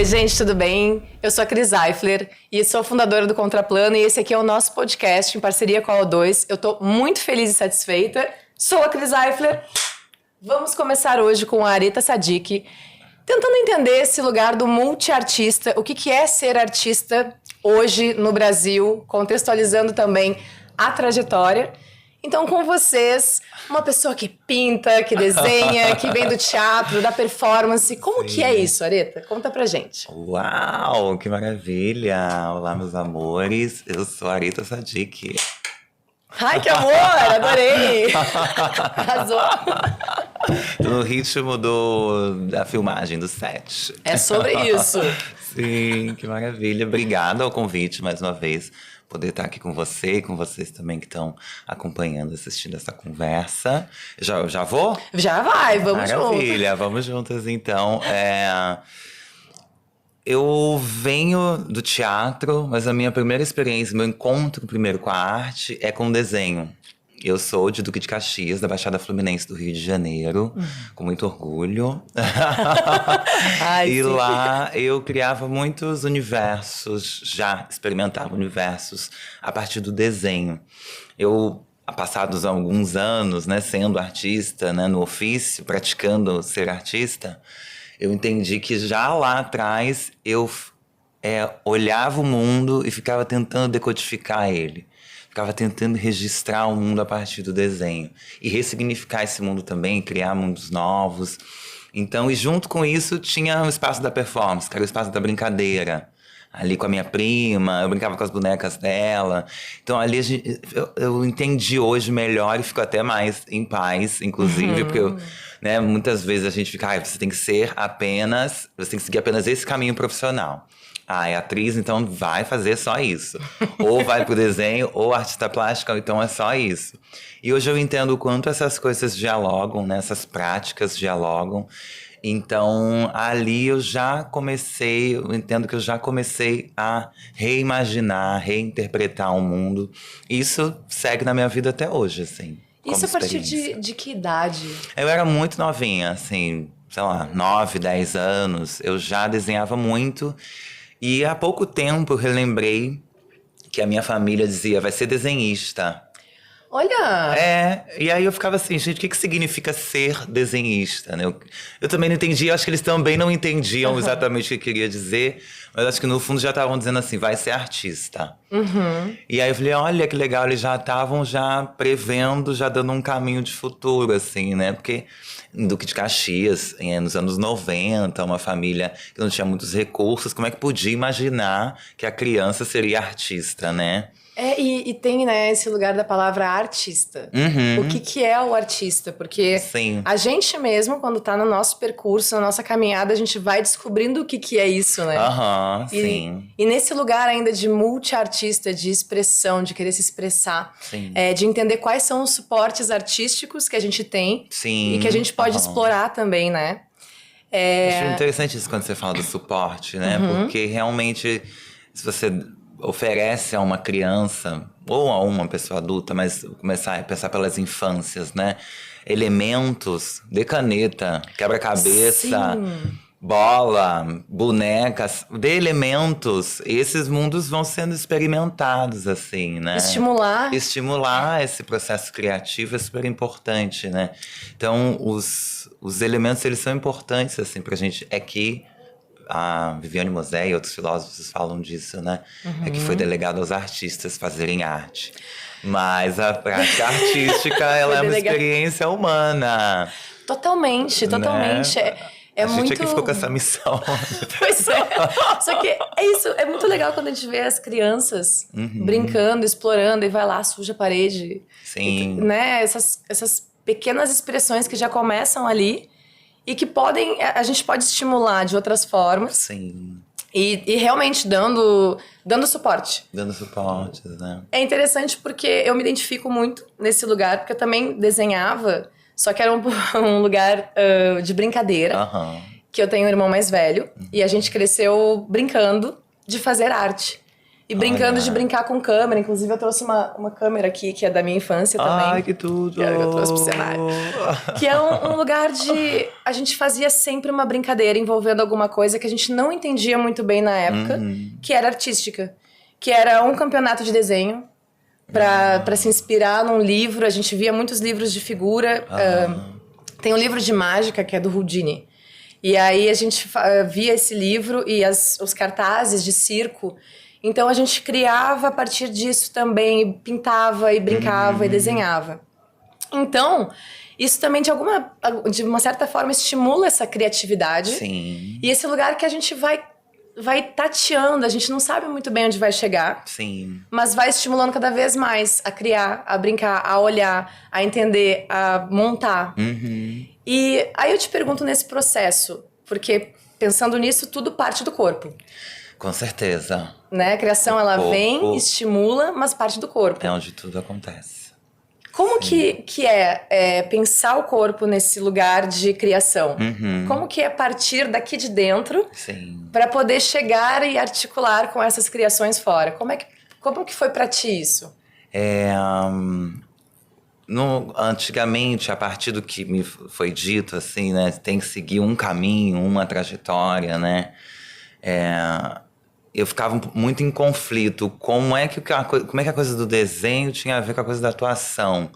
Oi, gente, tudo bem? Eu sou a Cris Eifler e sou fundadora do Contraplano e esse aqui é o nosso podcast em parceria com a O2. Eu tô muito feliz e satisfeita. Sou a Cris Eifler. Vamos começar hoje com a Aretha Sadiq, tentando entender esse lugar do multiartista, o que é ser artista hoje no Brasil, contextualizando também a trajetória. Então, com vocês, uma pessoa que pinta, que desenha, que vem do teatro, da performance. Como que é isso, Aretha? Conta pra gente. Uau, que maravilha! Olá, meus amores. Eu sou a Aretha Sadiq. Ai, que amor! Adorei! Arrasou! Tô no ritmo da filmagem, do set. É sobre isso. Sim, que maravilha. Obrigada ao convite, mais uma vez. Poder estar aqui com você e com vocês também que estão acompanhando, assistindo essa conversa. Já vou? Já vai, vamos juntos. Maravilha, vamos juntas então. Eu venho do teatro, mas a minha primeira experiência, meu encontro primeiro com a arte é com o desenho. Eu sou de Duque de Caxias, da Baixada Fluminense do Rio de Janeiro, com muito orgulho. Ai, e sim. lá eu criava muitos universos, já experimentava universos a partir do desenho. Eu, passados alguns anos, né, sendo artista, né, no ofício, praticando ser artista, eu entendi que já lá atrás eu olhava o mundo e ficava tentando decodificar ele. Ficava tentando registrar o mundo a partir do desenho. E ressignificar esse mundo também, criar mundos novos. Então, e junto com isso, tinha o espaço da performance, que era o espaço da brincadeira. Ali com a minha prima, eu brincava com as bonecas dela. Então, ali eu entendi hoje melhor e fico até mais em paz, inclusive, porque né, muitas vezes a gente fica, você tem que seguir apenas esse caminho profissional. É atriz, então vai fazer só isso. Ou vai pro desenho, ou artista plástica, então é só isso. E hoje eu entendo o quanto essas coisas dialogam, né? Essas práticas dialogam. Então, ali eu entendo que eu já comecei a reimaginar, reinterpretar o mundo. Isso segue na minha vida até hoje, assim. Isso a partir de que idade? Eu era muito novinha, assim, sei lá, 9, 10 anos. Eu já desenhava muito. E há pouco tempo eu relembrei que a minha família dizia, vai ser desenhista. Olha! E aí eu ficava assim, gente, o que significa ser desenhista, né? Eu também não entendia, acho que eles também não entendiam exatamente o que eu queria dizer, mas acho que no fundo já estavam dizendo assim, vai ser artista. E aí eu falei, olha que legal, eles já estavam já prevendo, já dando um caminho de futuro, assim, né? Porque em Duque de Caxias, nos anos 90, uma família que não tinha muitos recursos, como é que podia imaginar que a criança seria artista, né? E tem, né, esse lugar da palavra artista. O que é o artista? Porque Sim. a gente mesmo, quando tá no nosso percurso, na nossa caminhada, a gente vai descobrindo o que é isso, né? Sim. E nesse lugar ainda de multi-artista, de expressão, de querer se expressar, de entender quais são os suportes artísticos que a gente tem e que a gente pode explorar também, né? Acho interessante isso quando você fala do suporte, né? Porque realmente, se você oferece a uma criança ou a uma pessoa adulta, mas começar a pensar pelas infâncias, né? Elementos de caneta, quebra-cabeça, bola, bonecas, de elementos, esses mundos vão sendo experimentados, assim, né? Estimular esse processo criativo é super importante, né? Então, os elementos, eles são importantes, assim, pra gente. É que a Viviane Mosé e outros filósofos falam disso, né? É que foi delegado aos artistas fazerem arte. Mas a prática artística, ela é uma experiência humana. Totalmente. A gente é que ficou com essa missão. Pois é. Só que é isso, é muito legal quando a gente vê as crianças brincando, explorando, e vai lá, suja a parede. Sim. Né? Essas pequenas expressões que já começam ali e que a gente pode estimular de outras formas. Sim. E realmente dando suporte. Dando suporte, né? É interessante porque eu me identifico muito nesse lugar, porque eu também desenhava, só que era um lugar de brincadeira. Que eu tenho um irmão mais velho, e a gente cresceu brincando de fazer arte. E brincando Olha. de brincar com câmera. Inclusive, eu trouxe uma câmera aqui, que é da minha infância também. Ai, que tudo! Que eu trouxe pro cenário. Que é um lugar de... A gente fazia sempre uma brincadeira envolvendo alguma coisa que a gente não entendia muito bem na época, que era artística. Que era um campeonato de desenho, pra se inspirar num livro. A gente via muitos livros de figura. Tem um livro de mágica, que é do Houdini. E aí a gente via esse livro e os cartazes de circo. Então a gente criava a partir disso também, e pintava, e brincava, e desenhava. Então, isso também de uma certa forma estimula essa criatividade. Sim. E esse lugar que a gente vai tateando, a gente não sabe muito bem onde vai chegar. Sim. Mas vai estimulando cada vez mais a criar, a brincar, a olhar, a entender, a montar. E aí eu te pergunto nesse processo, porque pensando nisso, tudo parte do corpo. Com certeza. Né? A criação, ela vem, estimula, mas parte do corpo. É onde tudo acontece. Como que é pensar o corpo nesse lugar de criação? Como que é partir daqui de dentro para poder chegar e articular com essas criações fora? Como que foi para ti isso? Antigamente, a partir do que me foi dito, assim, né? Tem que seguir um caminho, uma trajetória, né? Eu ficava muito em conflito. Como é que a coisa do desenho tinha a ver com a coisa da atuação?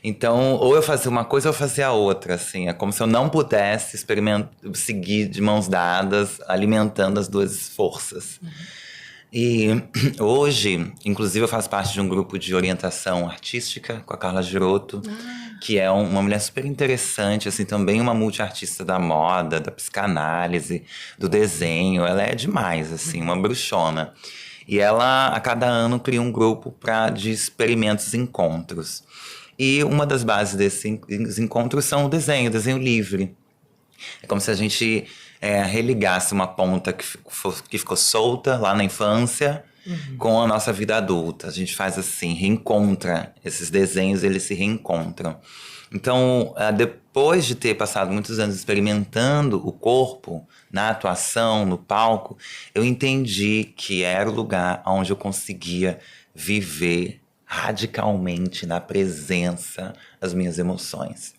Então, ou eu fazia uma coisa ou eu fazia outra, assim. É como se eu não pudesse seguir de mãos dadas, alimentando as duas forças. E hoje, inclusive, eu faço parte de um grupo de orientação artística com a Carla Giroto, que é uma mulher super interessante, assim, também uma multiartista da moda, da psicanálise, do desenho. Ela é demais, assim, uma bruxona. E ela, a cada ano, cria um grupo de experimentos e encontros. E uma das bases desses encontros são o desenho livre. É como se a gente religasse uma ponta que ficou solta lá na infância com a nossa vida adulta. A gente faz assim, reencontra esses desenhos, eles se reencontram. Então, depois de ter passado muitos anos experimentando o corpo na atuação, no palco, eu entendi que era o lugar onde eu conseguia viver radicalmente na presença das minhas emoções.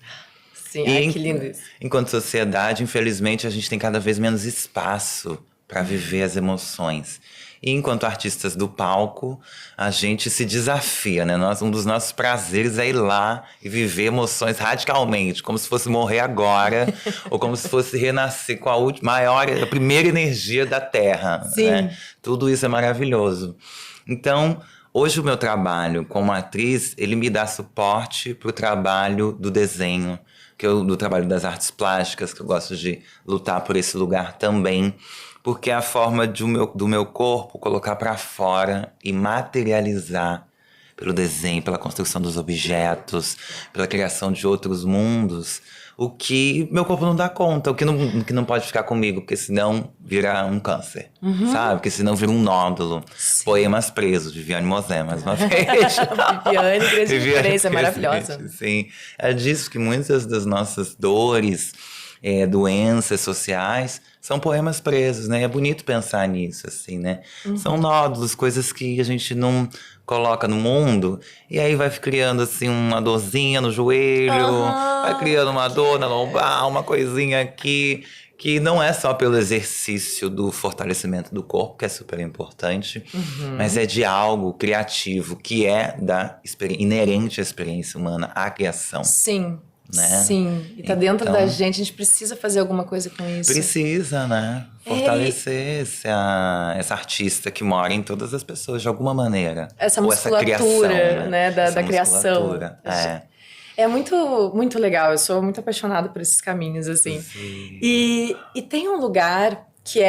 Sim, ai, que lindo isso. Enquanto sociedade, infelizmente, a gente tem cada vez menos espaço para viver as emoções. E enquanto artistas do palco, a gente se desafia, né? Um dos nossos prazeres é ir lá e viver emoções radicalmente, como se fosse morrer agora, ou como se fosse renascer com a primeira energia da Terra. Sim. Né? Tudo isso é maravilhoso. Então, hoje o meu trabalho como atriz, ele me dá suporte para o trabalho do desenho, do trabalho das artes plásticas, que eu gosto de lutar por esse lugar também, porque é a forma do meu corpo colocar para fora e materializar pelo desenho, pela construção dos objetos, pela criação de outros mundos, o que meu corpo não dá conta, o que não pode ficar comigo, porque senão vira um câncer, sabe? Porque senão vira um nódulo. Sim. Poemas Presos, de Viviane Mosé, mais uma vez. Viviane, grande referência, maravilhosa. Sim, é disso que muitas das nossas dores, doenças sociais, são poemas presos, né? É bonito pensar nisso, assim, né? São nódulos, coisas que a gente não coloca no mundo, e aí vai criando, assim, uma dorzinha no joelho, vai criando uma dor na lombar, uma coisinha aqui, que não é só pelo exercício do fortalecimento do corpo, que é super importante, mas é de algo criativo, que é inerente à experiência humana, à criação. Sim. Né? Sim, e tá dentro da gente, a gente precisa fazer alguma coisa com isso. Precisa, né? Fortalecer essa artista que mora em todas as pessoas, de alguma maneira. Essa musculatura, essa criação, né? Da criação. É muito, muito legal, eu sou muito apaixonada por esses caminhos, assim. E tem um lugar que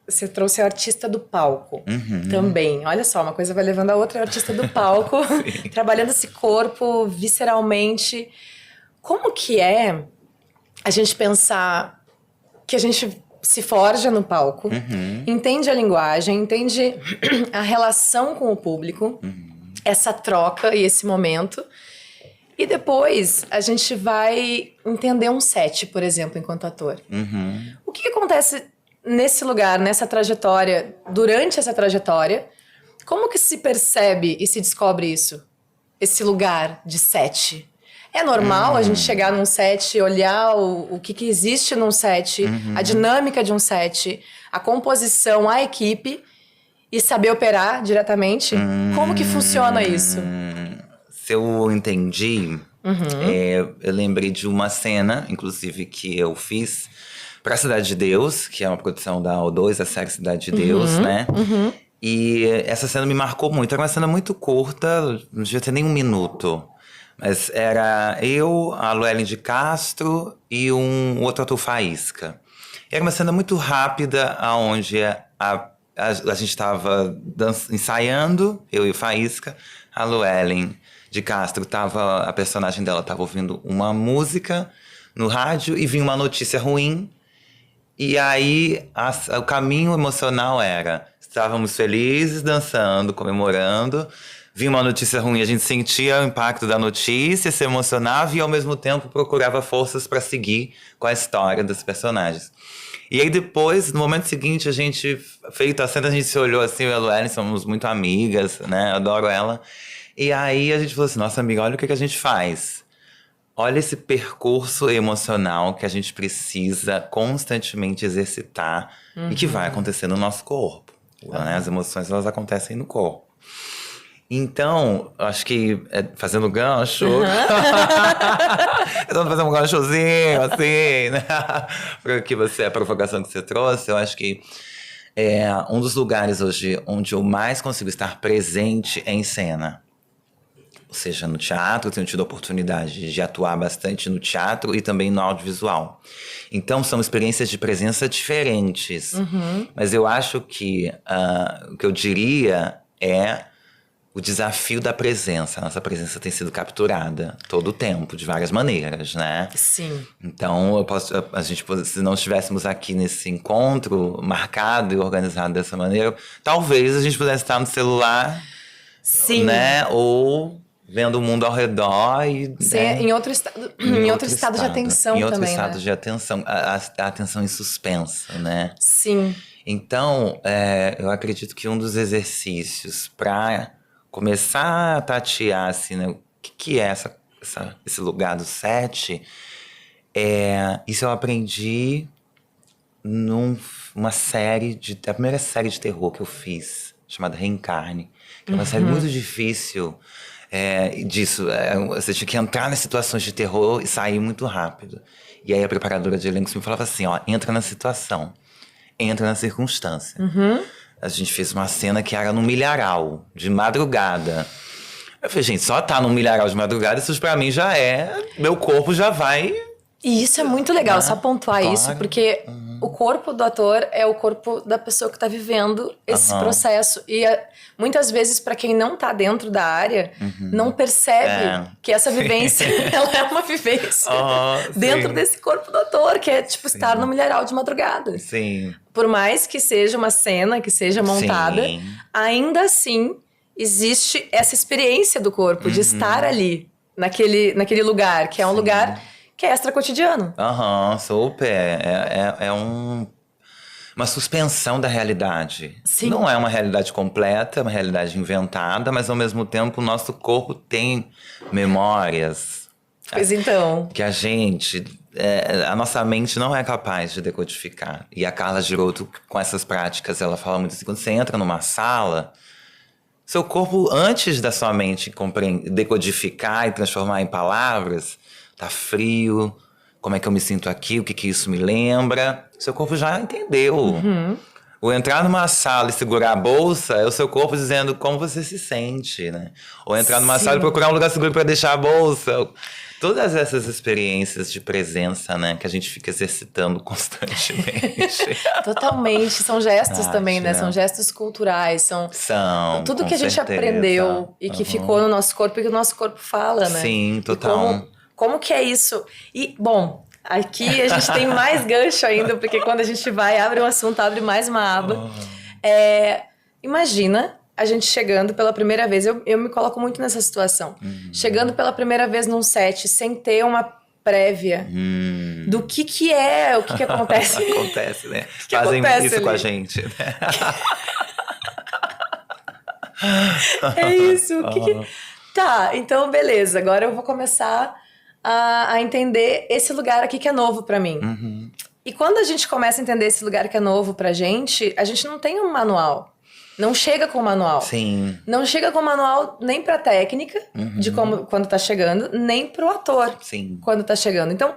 você trouxe a artista do palco também. Olha só, uma coisa vai levando a outra, é o artista do palco, trabalhando esse corpo visceralmente. Como que é a gente pensar que a gente se forja no palco, entende a linguagem, entende a relação com o público, essa troca e esse momento, e depois a gente vai entender um set, por exemplo, enquanto ator. O que acontece nesse lugar, nessa trajetória, durante essa trajetória, Como que se percebe e se descobre isso? Esse lugar de set? É normal a gente chegar num set e olhar o que existe num set, a dinâmica de um set, a composição, a equipe e saber operar diretamente? Como que funciona isso? Se eu entendi, eu lembrei de uma cena, inclusive, que eu fiz pra Cidade de Deus, que é uma produção da O2, a série Cidade de Deus, né? E essa cena me marcou muito. Era uma cena muito curta, não devia ter nem 1 minuto. Mas era eu, a Luellen de Castro e um outro ator Faísca. Era uma cena muito rápida, onde a gente estava ensaiando, eu e o Faísca. A Luellen de Castro, a personagem dela estava ouvindo uma música no rádio e vinha uma notícia ruim. E aí, o caminho emocional era... Estávamos felizes, dançando, comemorando. Vinha uma notícia ruim, a gente sentia o impacto da notícia, se emocionava e, ao mesmo tempo, procurava forças para seguir com a história dos personagens. E aí, depois, no momento seguinte, a gente, feito a cena, a gente se olhou assim, eu e a Luellen somos muito amigas, né? Eu adoro ela. E aí, a gente falou assim, nossa amiga, olha o que a gente faz. Olha esse percurso emocional que a gente precisa constantemente exercitar e que vai acontecer no nosso corpo. Né? As emoções, elas acontecem no corpo. Então, acho que fazendo gancho... Eu tô fazendo um ganchozinho, assim, né? Porque a provocação que você trouxe, eu acho que um dos lugares hoje onde eu mais consigo estar presente é em cena. Ou seja, no teatro, eu tenho tido a oportunidade de atuar bastante no teatro e também no audiovisual. Então, são experiências de presença diferentes. Mas eu acho que o que eu diria é o desafio da presença. A nossa presença tem sido capturada todo o tempo, de várias maneiras, né? Sim. Então, se não estivéssemos aqui nesse encontro marcado e organizado dessa maneira, talvez a gente pudesse estar no celular, Sim. né? Ou vendo o mundo ao redor e... né? Em outro estado de atenção também, em outro né? estado de atenção. A atenção em suspensa, né? Sim. Então, eu acredito que um dos exercícios para começar a tatear, assim, né? O que é esse lugar do set? Isso eu aprendi numa série a primeira série de terror que eu fiz, chamada Reencarne. Que é uma série muito difícil disso. Você tinha que entrar nas situações de terror e sair muito rápido. E aí a preparadora de elencos me falava assim, ó, entra na situação, entra na circunstância. A gente fez uma cena que era num milharal, de madrugada. Eu falei, gente, só tá num milharal de madrugada, isso pra mim já meu corpo já vai... E isso é muito legal, só pontuar isso, porque o corpo do ator é o corpo da pessoa que tá vivendo esse processo. E muitas vezes, pra quem não tá dentro da área, não percebe que essa vivência, ela é uma vivência dentro desse corpo do ator, que é tipo estar no milharal de madrugada. Sim. Por mais que seja uma cena, que seja montada, ainda assim existe essa experiência do corpo de estar ali, naquele lugar, que é um lugar que é extra cotidiano. Super. Uma suspensão da realidade. Sim. Não é uma realidade completa, é uma realidade inventada, mas ao mesmo tempo o nosso corpo tem memórias. Pois então. Que a nossa mente não é capaz de decodificar. E a Carla Giroto, com essas práticas, ela fala muito assim, quando você entra numa sala, seu corpo, antes da sua mente decodificar e transformar em palavras, tá frio, como é que eu me sinto aqui, o que isso me lembra. Seu corpo já entendeu. O entrar numa sala e segurar a bolsa é o seu corpo dizendo como você se sente, né? Ou entrar numa sala e procurar um lugar seguro para deixar a bolsa. Todas essas experiências de presença, né? Que a gente fica exercitando constantemente. Totalmente. São gestos também, né? São gestos culturais. São tudo que a gente aprendeu e que ficou no nosso corpo e que o nosso corpo fala, né? Sim, total. Como que é isso? E, bom, aqui a gente tem mais gancho ainda, porque quando a gente abre um assunto, abre mais uma aba. Imagina a gente chegando pela primeira vez, eu me coloco muito nessa situação. Chegando pela primeira vez num set, sem ter uma prévia do que o que acontece. Acontece, né? Que Fazem acontece isso ali? com a gente, né? É isso. Tá, então beleza. Agora eu vou começar a entender esse lugar aqui que é novo pra mim. Uhum. E quando a gente começa a entender esse lugar que é novo pra gente, a gente não tem um manual. Não chega com manual. Sim. Não chega com manual nem pra técnica, de como quando tá chegando, nem pro ator, Sim. quando tá chegando. Então,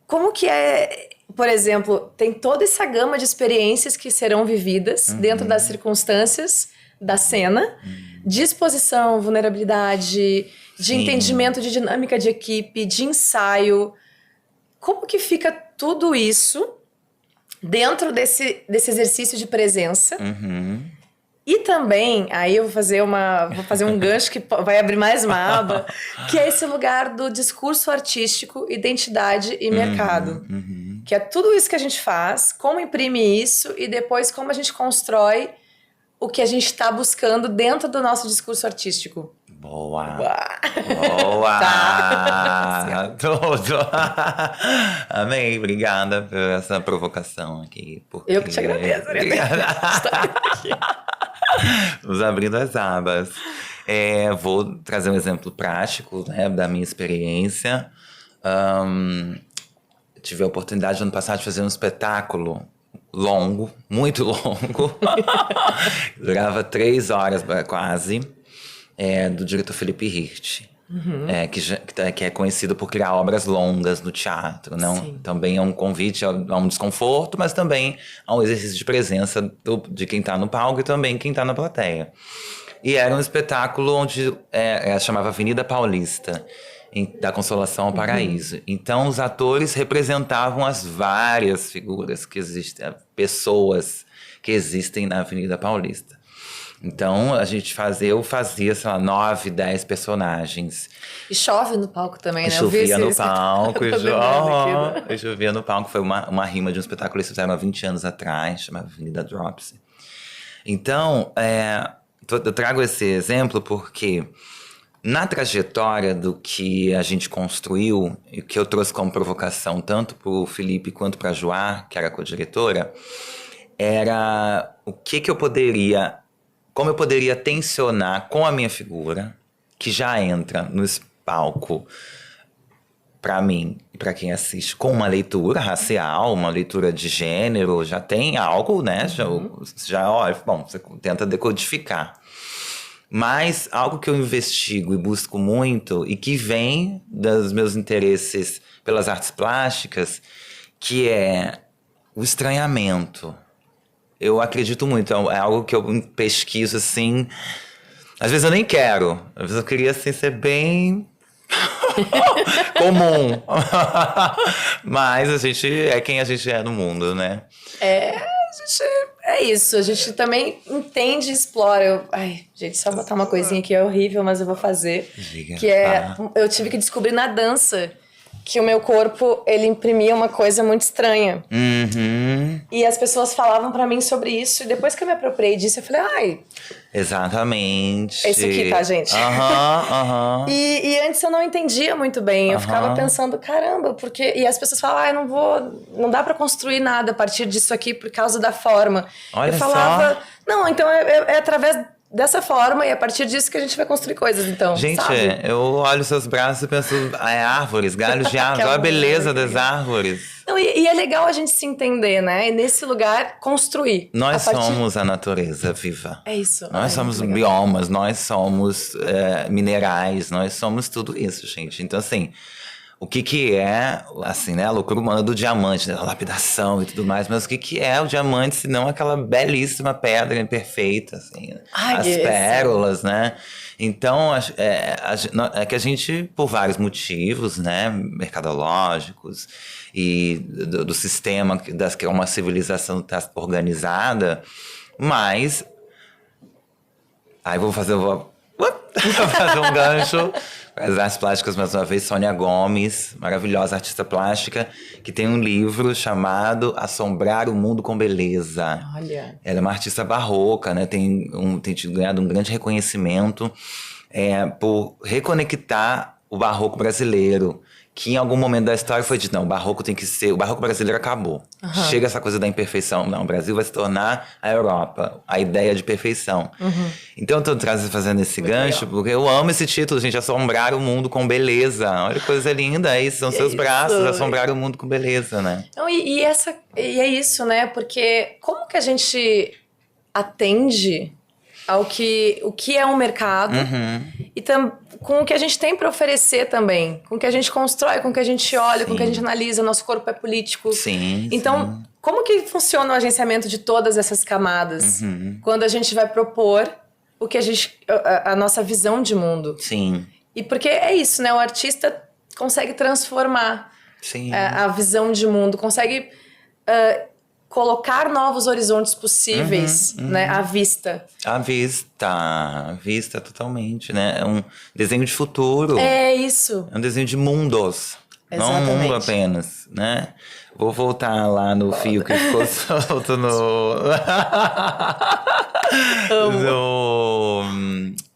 como que é, por exemplo, tem toda essa gama de experiências que serão vividas dentro das circunstâncias da cena, de exposição, vulnerabilidade, de Sim. entendimento de dinâmica de equipe, de ensaio. Como que fica tudo isso dentro desse exercício de presença? Uhum. E também, aí eu vou fazer um gancho que vai abrir mais uma aba, que é esse lugar do discurso artístico, identidade e mercado. Uhum. Que é tudo isso que a gente faz, como imprime isso e depois como a gente constrói o que a gente está buscando dentro do nosso discurso artístico. Boa! Uá. Boa! Tá. Tudo! Amei, obrigada por essa provocação aqui. Eu que te agradeço. Obrigada. Vamos abrindo as abas. Vou trazer um exemplo prático, né, da minha experiência. Tive a oportunidade no ano passado de fazer um espetáculo longo, muito longo. Durava 3 horas quase. Do diretor Felipe Hirt. Que é conhecido por criar obras longas no teatro. Não? Também é um convite a um desconforto, mas também a um exercício de presença de quem está no palco e também quem está na plateia. E era um espetáculo onde chamava Avenida Paulista, da Consolação ao Paraíso. Então, os atores representavam as várias figuras que existem, pessoas que existem na Avenida Paulista. Então, eu fazia, sei lá, 9, 10 personagens. E chove no palco também, né? Chovia no palco. E chovia no palco. Foi uma rima de um espetáculo que eles fizeram há 20 anos atrás, chamava Avenida Dropsy. Então, eu trago esse exemplo porque na trajetória do que a gente construiu, e que eu trouxe como provocação tanto para o Felipe quanto para a Joá, que era a co-diretora, era como eu poderia tensionar com a minha figura, que já entra no palco, para mim e para quem assiste, com uma leitura racial, uma leitura de gênero, já tem algo, né? Você tenta decodificar. Mas algo que eu investigo e busco muito, e que vem dos meus interesses pelas artes plásticas, que é o estranhamento. Eu acredito muito, é algo que eu pesquiso, assim... Às vezes eu nem quero. Às vezes eu queria, assim, ser bem... comum. Mas a gente é quem a gente é no mundo, né? É isso. A gente também entende e explora. Ai, gente, só botar uma coisinha aqui é horrível, mas eu vou fazer. Diga. Que eu tive que descobrir na dança que o meu corpo, ele imprimia uma coisa muito estranha. Uhum. E as pessoas falavam pra mim sobre isso. E depois que eu me apropriei disso, eu falei, ai... Exatamente. Esse aqui, tá, gente? Aham. E antes eu não entendia muito bem. Eu ficava pensando, caramba, porque... E as pessoas falavam, não dá pra construir nada a partir disso aqui por causa da forma. Olha eu falava, só. não, então é através dessa forma e a partir disso que a gente vai construir coisas, então, gente, sabe? eu olho seus braços e penso, árvores, galhos de árvores, olha a beleza das árvores. Não, e é legal a gente se entender, né? E nesse lugar, construir. Nós somos a natureza viva. É isso. Nós somos biomas, nós somos minerais, nós somos tudo isso, gente. Então, assim, o que é, assim, né, a loucura humana do diamante, né, a lapidação e tudo mais, mas o que é o diamante, se não aquela belíssima pedra imperfeita, assim, as pérolas, né? Então, é que a gente, por vários motivos, né, mercadológicos e do sistema, que é uma civilização que está organizada, mas... Aí vou fazer um gancho. As artes plásticas, mais uma vez, Sônia Gomes, maravilhosa artista plástica, que tem um livro chamado Assombrar o Mundo com Beleza. Olha. Ela é uma artista barroca, né? Tem ganhado um grande reconhecimento por reconectar o barroco brasileiro, que em algum momento da história foi dito, não, o barroco tem que ser... O barroco brasileiro acabou. Chega essa coisa da imperfeição. Não, o Brasil vai se tornar a Europa. A ideia de perfeição. Então eu tô fazendo esse gancho, porque eu amo esse título, gente. Assombrar o mundo com beleza. Olha que coisa linda, é isso. São seus braços, assombrar o mundo com beleza, né? Não, e é isso, né? Porque como que a gente atende ao o que é um mercado e com o que a gente tem para oferecer também, com o que a gente constrói, com o que a gente olha, com o que a gente analisa, nosso corpo é político. Sim, então, como que funciona o agenciamento de todas essas camadas quando a gente vai propor o que a nossa visão de mundo? Sim. E porque é isso, né? O artista consegue transformar a visão de mundo, consegue colocar novos horizontes possíveis, né, à vista. À vista totalmente, né? É um desenho de futuro. É isso. É um desenho de mundos. Exatamente. Não um mundo apenas, né? Vou voltar lá no fio que ficou solto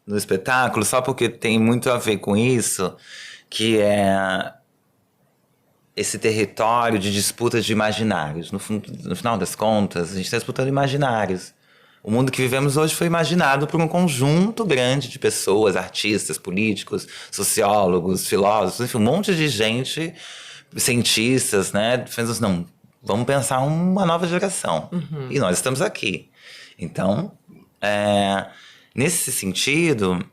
no espetáculo, só porque tem muito a ver com isso, que é esse território de disputa de imaginários. No final das contas, a gente está disputando imaginários. O mundo que vivemos hoje foi imaginado por um conjunto grande de pessoas, artistas, políticos, sociólogos, filósofos, enfim, um monte de gente, cientistas, né? Pensando assim, não, vamos pensar uma nova geração. E nós estamos aqui. Então, nesse sentido,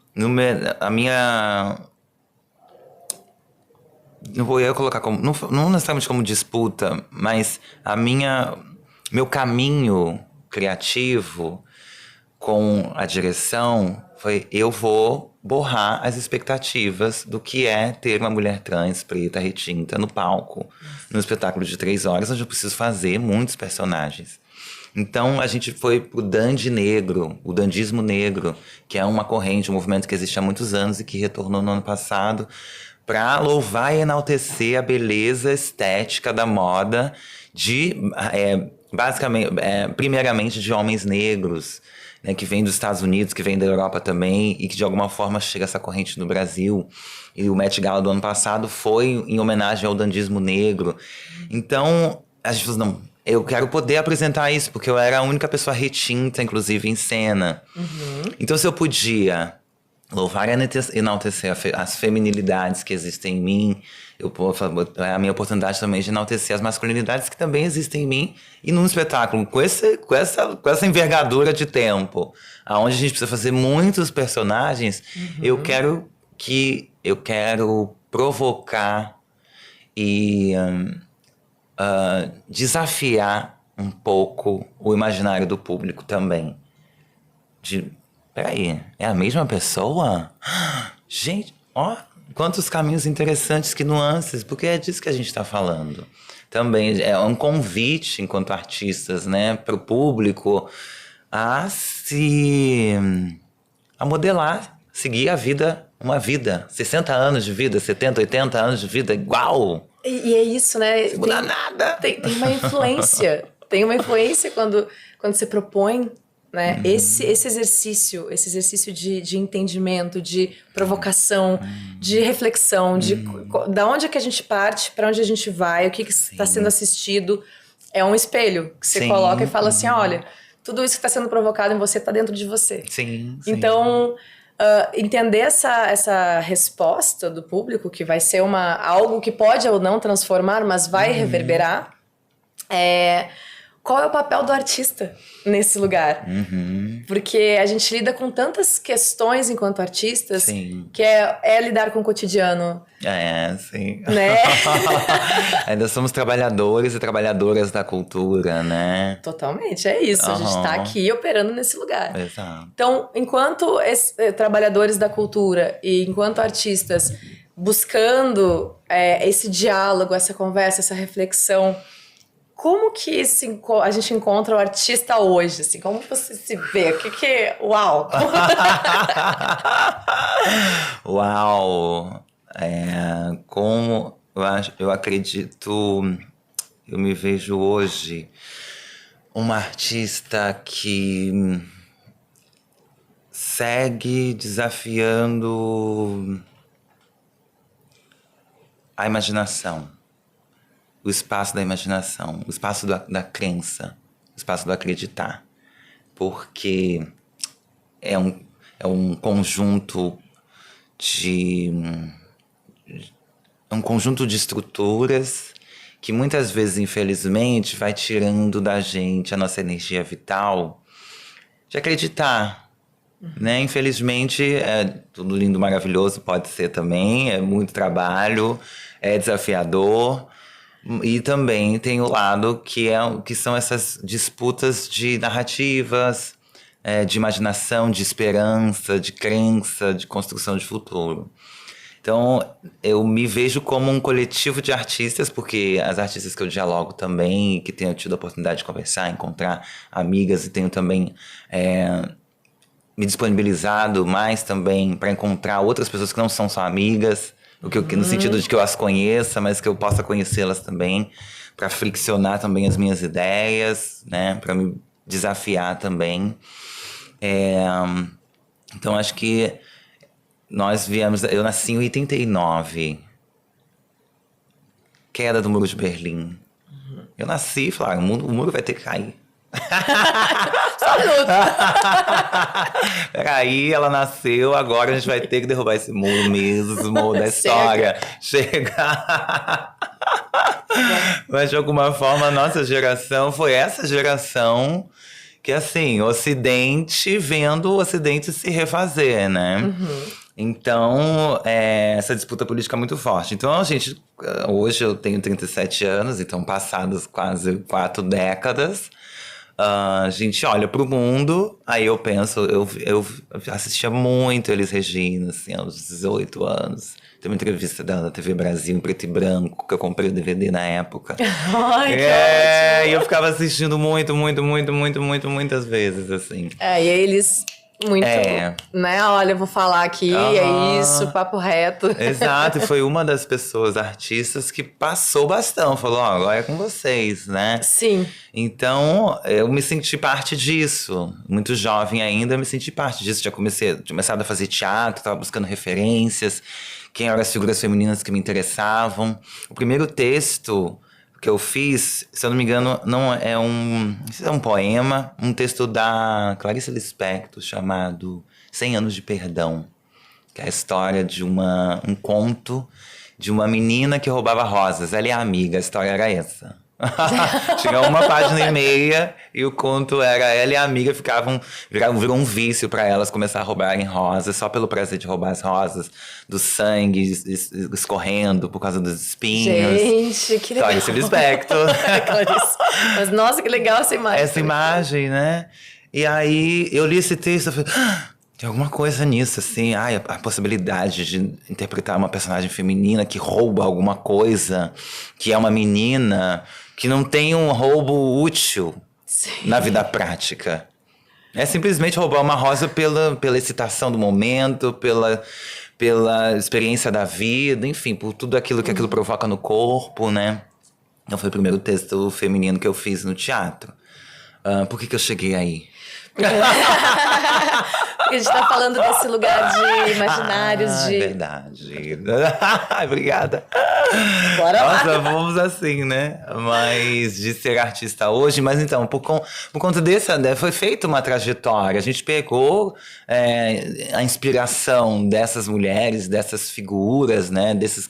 a minha... Não vou eu colocar como... Não necessariamente como disputa, mas meu caminho criativo com a direção foi: eu vou borrar as expectativas do que é ter uma mulher trans, preta, retinta no palco, num espetáculo de 3 horas, onde eu preciso fazer muitos personagens. Então a gente foi pro dandy negro, o dandismo negro, que é uma corrente, um movimento que existe há muitos anos e que retornou no ano passado, para louvar e enaltecer a beleza estética da moda basicamente, primeiramente de homens negros, né, que vem dos Estados Unidos, que vem da Europa também, e que de alguma forma chega essa corrente no Brasil. E o Met Gala do ano passado foi em homenagem ao dandismo negro. Então, a gente falou, não, eu quero poder apresentar isso, porque eu era a única pessoa retinta, inclusive, em cena. Então, se eu podia louvar e enaltecer as feminilidades que existem em mim, é a minha oportunidade também de enaltecer as masculinidades que também existem em mim. E num espetáculo com essa envergadura de tempo, aonde a gente precisa fazer muitos personagens, eu quero provocar e desafiar um pouco o imaginário do público também. Peraí, é a mesma pessoa? Gente, ó, quantos caminhos interessantes, que nuances, porque é disso que a gente está falando. Também é um convite, enquanto artistas, né, para o público a modelar, seguir uma vida, 60 anos de vida, 70, 80 anos de vida, igual. E é isso, né? Não muda nada. Tem uma influência. Tem uma influência quando você propõe, né, esse exercício de entendimento, de provocação, de reflexão, da onde é que a gente parte, para onde a gente vai, o que está sendo assistido. É um espelho que você coloca e fala assim, olha, tudo isso que está sendo provocado em você está dentro de você. Sim. Então, entender essa resposta do público, que vai ser algo que pode ou não transformar, mas vai reverberar, qual é o papel do artista nesse lugar? Porque a gente lida com tantas questões enquanto artistas, que é lidar com o cotidiano. Sim. Né? Ainda somos trabalhadores e trabalhadoras da cultura, né? Totalmente, é isso. A gente tá aqui operando nesse lugar. Exato. Então, enquanto trabalhadores da cultura e enquanto artistas buscando esse diálogo, essa conversa, essa reflexão, como que a gente encontra o artista hoje? Assim, como você se vê? O que uau! Uau! Como eu acredito, eu me vejo hoje uma artista que segue desafiando a imaginação. O espaço da imaginação, o espaço da crença, o espaço do acreditar. Porque é um conjunto de... um conjunto de estruturas que muitas vezes, infelizmente, vai tirando da gente a nossa energia vital de acreditar, né? Infelizmente, é tudo lindo, maravilhoso, pode ser também, é muito trabalho, é desafiador. E também tem o lado que são essas disputas de narrativas, de imaginação, de esperança, de crença, de construção de futuro. Então, eu me vejo como um coletivo de artistas, porque as artistas que eu dialogo também, que tenho tido a oportunidade de conversar, encontrar amigas, e tenho também me disponibilizado mais também para encontrar outras pessoas que não são só amigas, no sentido de que eu as conheça, mas que eu possa conhecê-las também, para friccionar também as minhas ideias, né, para me desafiar também. Então, acho que eu nasci em 89. Queda do Muro de Berlim. Eu nasci e falaram, o muro vai ter que cair. Só um minuto. Peraí, ela nasceu, agora a gente vai ter que derrubar esse muro mesmo, da história. Chega! Mas de alguma forma a nossa geração foi essa geração que, assim, o Ocidente vendo o Ocidente se refazer, né? Então, essa disputa política é muito forte. Então, hoje eu tenho 37 anos, então passadas quase 4 décadas, a gente olha pro mundo, aí eu penso, eu assistia muito Elis Regina, assim, aos 18 anos. Tem uma entrevista dela da TV Brasil em preto e branco, que eu comprei o DVD na época. Ai, que ótimo. E eu ficava assistindo muitas vezes, assim. E aí eles... Muito, né? Olha, eu vou falar aqui, é isso, papo reto. Exato, e foi uma das pessoas, artistas, que passou bastão. Falou, agora é com vocês, né? Sim. Então, eu me senti parte disso. Muito jovem ainda, eu me senti parte disso. Tinha começado a fazer teatro, estava buscando referências. Quem eram as figuras femininas que me interessavam. O primeiro texto que eu fiz, se eu não me engano, não é um poema, um texto da Clarice Lispector chamado 100 Anos de Perdão, que é a história de um conto de uma menina que roubava rosas. Ela é a amiga, a história era essa. Tinha 1,5 página e o conto era ela e a amiga virou um vício para elas começar a roubarem rosas só pelo prazer de roubar as rosas, do sangue escorrendo por causa dos espinhos. Gente, que legal. Clarice Lispector. Mas nossa, que legal essa imagem. Essa imagem, né? E aí eu li esse texto e falei, tem alguma coisa nisso, assim. A possibilidade de interpretar uma personagem feminina que rouba alguma coisa, que é uma menina, que não tem um roubo útil na vida prática. É simplesmente roubar uma rosa pela excitação do momento, pela experiência da vida, enfim, por tudo aquilo que aquilo provoca no corpo, né? Então foi o primeiro texto feminino que eu fiz no teatro. Por que eu cheguei aí? Porque a gente tá falando desse lugar de imaginários, de... Verdade. Obrigada. Bora lá. Nossa, vamos assim, né? Mas de ser artista hoje. Mas então, por conta foi feita uma trajetória. A gente pegou a inspiração dessas mulheres, dessas figuras, né? Desses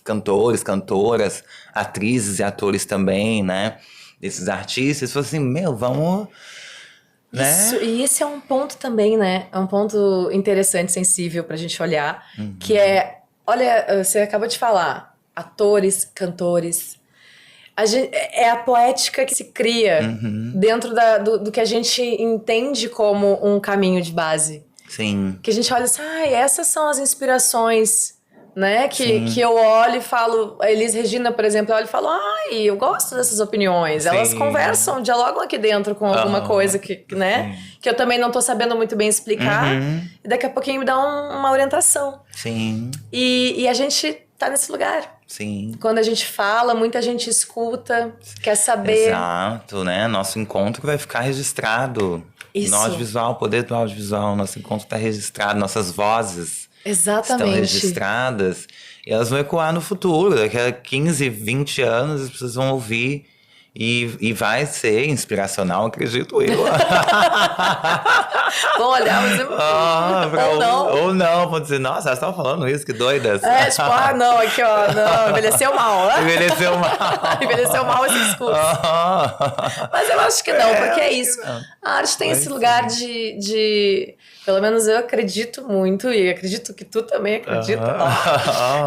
cantores, cantoras, atrizes e atores também, né? Desses artistas. Falou assim, vamos... Né? E esse é um ponto também, né? É um ponto interessante, sensível pra gente olhar. Que olha, você acabou de falar, atores, cantores. É a poética que se cria dentro do que a gente entende como um caminho de base. Sim. Que a gente olha assim, essas são as inspirações, né? Que eu olho e falo, a Elis Regina, por exemplo, eu olho e falo, eu gosto dessas opiniões. Sim. Elas conversam, dialogam aqui dentro com alguma coisa né? Que eu também não tô sabendo muito bem explicar. E daqui a pouquinho me dá uma orientação. Sim. E a gente tá nesse lugar. Sim. Quando a gente fala, muita gente escuta, quer saber. Exato, né? Nosso encontro vai ficar registrado. Isso. No audiovisual, o poder do audiovisual, nosso encontro tá registrado, nossas vozes Exatamente. Estão registradas e elas vão ecoar no futuro. Daqui a 15, 20 anos as pessoas vão ouvir e vai ser inspiracional, acredito eu. Vão olhar, mas ou não. Ou não, vão dizer, nossa, elas estavam falando isso, que doidas. Tipo, não, aqui ó, não, envelheceu mal, né? Envelheceu mal. Envelheceu mal esse discurso. Mas eu acho que não, porque é isso. A arte tem esse lugar de... Pelo menos eu acredito muito, e acredito que tu também acredita,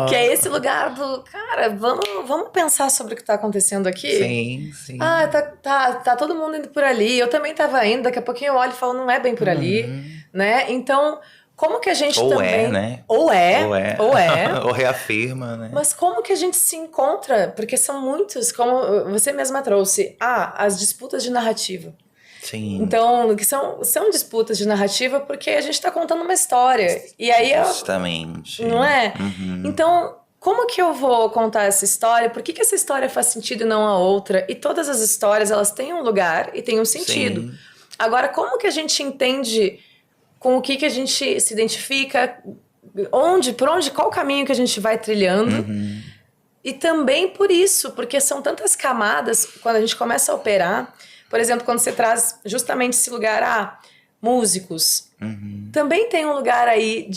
que é esse lugar do... Cara, vamos pensar sobre o que tá acontecendo aqui? Sim, sim. Tá todo mundo indo por ali. Eu também tava indo, daqui a pouquinho eu olho e falo, não é bem por ali, né? Então, como que a gente também... Ou é. Ou reafirma, né? Mas como que a gente se encontra? Porque são muitos, como você mesma trouxe. As disputas de narrativa. Sim. Então, que são disputas de narrativa porque a gente está contando uma história. E aí Justamente. Não é? Então, como que eu vou contar essa história? Por que essa história faz sentido e não a outra? E todas as histórias, elas têm um lugar e têm um sentido. Sim. Agora, como que a gente entende com o que a gente se identifica? Por onde, qual o caminho que a gente vai trilhando? E também por isso, porque são tantas camadas, quando a gente começa a operar... Por exemplo, quando você traz justamente esse lugar, músicos, também tem um lugar aí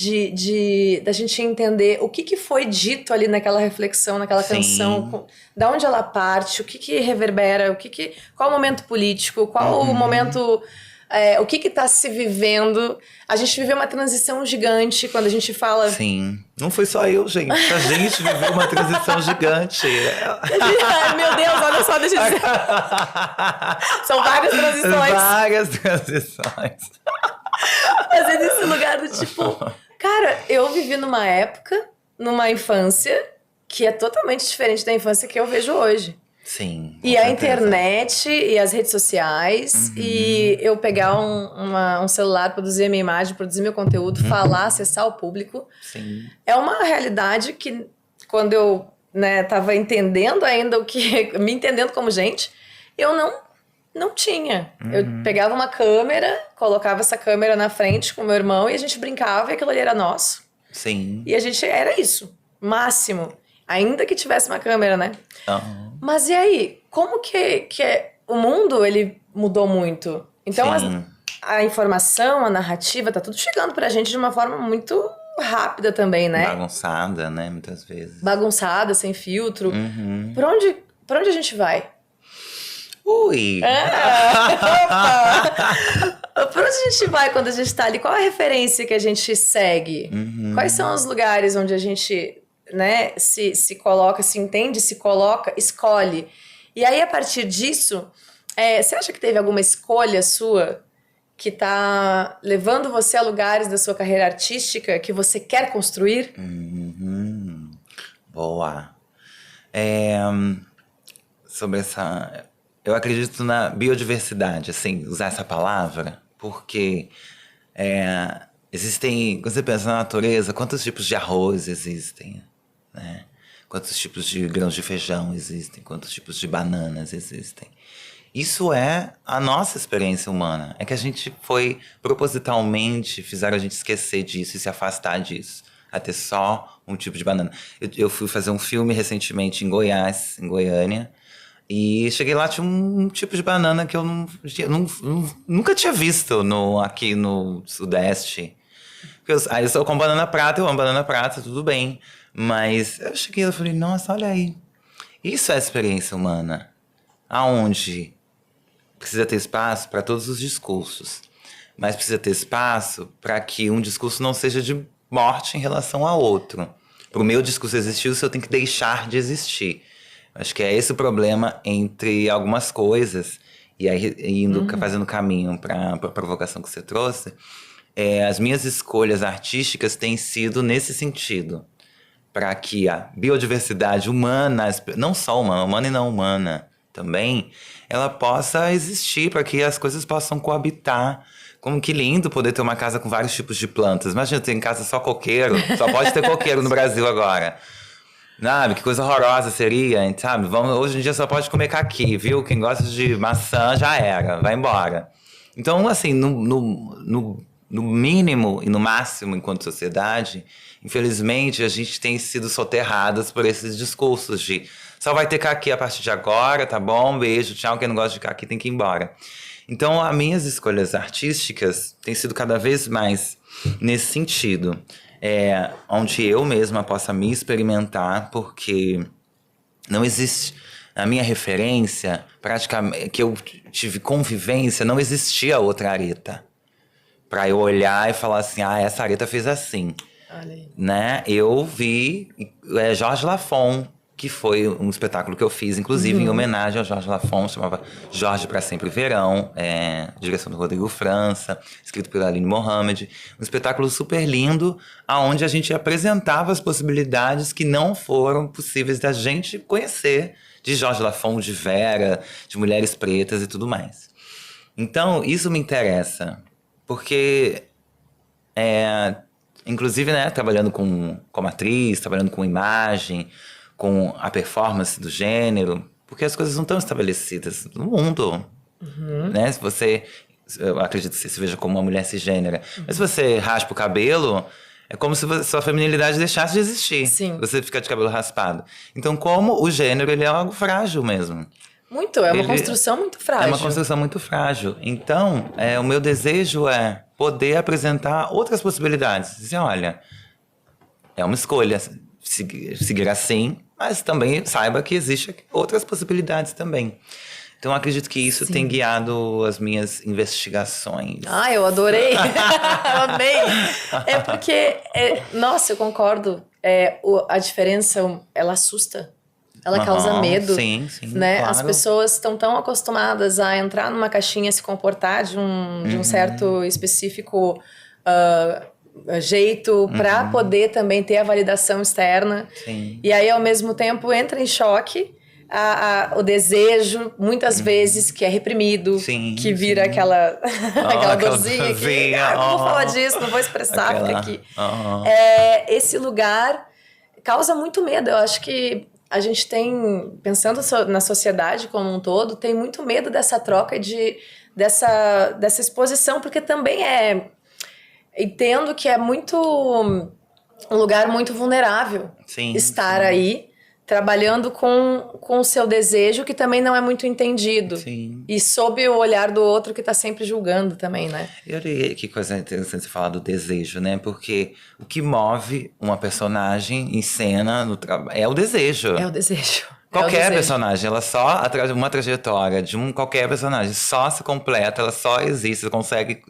da gente entender o que foi dito ali naquela reflexão, naquela canção, da onde ela parte, o que reverbera, qual o momento político, qual o momento... o que está se vivendo. A gente viveu uma transição gigante quando a gente fala... Sim. Não foi só eu, gente. A gente viveu uma transição gigante. Ai, meu Deus, olha só, deixa eu dizer. São várias transições. Várias transições. Mas é nesse lugar do tipo... Cara, eu vivi numa época, numa infância, que é totalmente diferente da infância que eu vejo hoje. Sim. E a internet e as redes sociais e eu pegar um celular, produzir a minha imagem, produzir meu conteúdo, falar, acessar o público. Sim. É uma realidade que quando eu tava entendendo ainda me entendendo como gente, eu não tinha. Eu pegava uma câmera, colocava essa câmera na frente com meu irmão e a gente brincava e aquilo ali era nosso. Sim. E a gente era isso, máximo. Ainda que tivesse uma câmera, né? Mas e aí? Como que o mundo, ele mudou muito? Então, a informação, a narrativa, tá tudo chegando pra gente de uma forma muito rápida também, né? Bagunçada, né? Muitas vezes. Bagunçada, sem filtro. Por onde a gente vai? Ui! Por onde a gente vai quando a gente tá ali? Qual a referência que a gente segue? Quais são os lugares onde a gente... se coloca, se entende, se coloca, escolhe. E aí, a partir disso, você acha que teve alguma escolha sua que tá levando você a lugares da sua carreira artística que você quer construir? Boa. Sobre essa... Eu acredito na biodiversidade, assim, usar essa palavra, porque existem... Quando você pensa na natureza, quantos tipos de arroz existem? Né? Quantos tipos de grãos de feijão existem? Quantos tipos de bananas existem? Isso é a nossa experiência humana. É que a gente foi propositalmente, fizeram a gente esquecer disso e se afastar disso. A ter só um tipo de banana. Eu fui fazer um filme recentemente em Goiás, em Goiânia. E cheguei lá, tinha um tipo de banana que eu nunca tinha visto aqui no Sudeste. Aí eu sou com banana prata, eu amo banana prata, tudo bem. Mas eu cheguei e falei, nossa, olha aí. Isso é a experiência humana. Aonde precisa ter espaço para todos os discursos. Mas precisa ter espaço para que um discurso não seja de morte em relação a outro. Para o meu discurso existir, o seu tem que deixar de existir. Acho que é esse o problema entre algumas coisas. E aí, fazendo caminho para a provocação que você trouxe, as minhas escolhas artísticas têm sido nesse sentido. Para que a biodiversidade humana, não só humana e não humana também, ela possa existir, para que as coisas possam coabitar. Como que lindo poder ter uma casa com vários tipos de plantas. Imagina ter em casa só coqueiro, só pode ter coqueiro no Brasil agora. Sabe, que coisa horrorosa seria, sabe? Hoje em dia só pode comer caqui, viu? Quem gosta de maçã já era, vai embora. Então, assim, no mínimo e no máximo enquanto sociedade, infelizmente, a gente tem sido soterradas por esses discursos de só vai ter caqui a partir de agora, tá bom? Beijo, tchau, quem não gosta de caqui tem que ir embora. Então, as minhas escolhas artísticas têm sido cada vez mais nesse sentido. Onde eu mesma possa me experimentar, porque não existe... A minha referência, praticamente, que eu tive convivência, não existia outra Aretha. Pra eu olhar e falar assim, essa Aretha fez assim. Olha aí. Né? Eu vi Jorge Lafon, que foi um espetáculo que eu fiz, inclusive em homenagem ao Jorge Lafon, chamava Jorge para Sempre Verão, direção do Rodrigo França, escrito por Aline Mohamed. Um espetáculo super lindo, onde a gente apresentava as possibilidades que não foram possíveis da gente conhecer, de Jorge Lafon, de Vera, de mulheres pretas e tudo mais. Então, isso me interessa, porque... inclusive, né, trabalhando como atriz, trabalhando com imagem, com a performance do gênero, porque as coisas não estão estabelecidas no mundo, né? Se você, eu acredito que você se veja como uma mulher cisgênera, mas se você raspa o cabelo, é como se sua feminilidade deixasse de existir. Sim. Você fica de cabelo raspado. Então, como o gênero, ele é algo frágil mesmo. Muito, uma construção muito frágil. É uma construção muito frágil. Então, o meu desejo é poder apresentar outras possibilidades. Dizer, olha, é uma escolha seguir assim, mas também saiba que existem outras possibilidades também. Então, eu acredito que isso tem guiado as minhas investigações. Eu adorei. Eu amei. É porque, nossa, eu concordo. A diferença, ela assusta. Ela causa medo. Sim, né? claro. As pessoas estão tão acostumadas a entrar numa caixinha, se comportar de um certo específico jeito para poder também ter a validação externa. Sim. E aí, ao mesmo tempo, entra em choque o desejo, muitas vezes, que é reprimido, Sim, que vira aquela dorzinha que não vou falar disso, não vou expressar, fica aqui. Esse lugar causa muito medo. Eu acho que a gente tem, pensando na sociedade como um todo, tem muito medo dessa troca, dessa exposição, porque também entendo que é um lugar muito vulnerável. Sim, estar aí, trabalhando com o seu desejo, que também não é muito entendido. Sim. E sob o olhar do outro, que tá sempre julgando também, né? E olha que coisa interessante você falar do desejo, né? Porque o que move uma personagem em cena no trabalho é o desejo. É o desejo. Qualquer personagem, ela só, uma trajetória de qualquer personagem só se completa, ela só existe,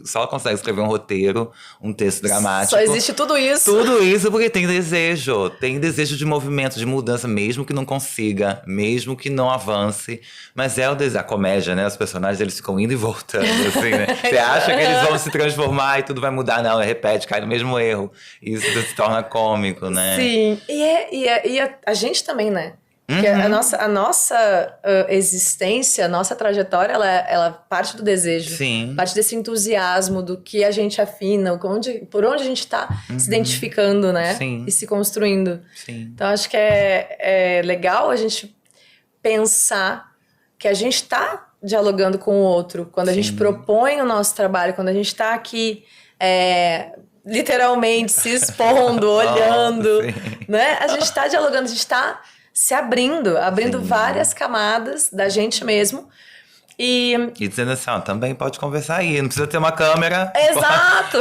só consegue escrever um roteiro, um texto dramático. Só existe tudo isso. Tudo isso porque tem desejo de movimento, de mudança, mesmo que não consiga, mesmo que não avance. Mas é o desejo, a comédia, né? Os personagens, eles ficam indo e voltando, assim, né? Você acha que eles vão se transformar e tudo vai mudar? Não, repete, cai no mesmo erro. Isso se torna cômico, né? Sim, e a gente também, né? Porque a nossa existência, a nossa trajetória, ela parte do desejo. Sim. Parte desse entusiasmo do que a gente afina, por onde a gente está se identificando, né? Sim. E se construindo. Sim. Então, acho que é legal a gente pensar que a gente está dialogando com o outro. Quando a gente propõe o nosso trabalho, quando a gente está aqui... literalmente se expondo, olhando, né? A gente está dialogando, a gente está se abrindo várias camadas da gente mesmo. E dizendo assim, também pode conversar aí, não precisa ter uma câmera. Exato!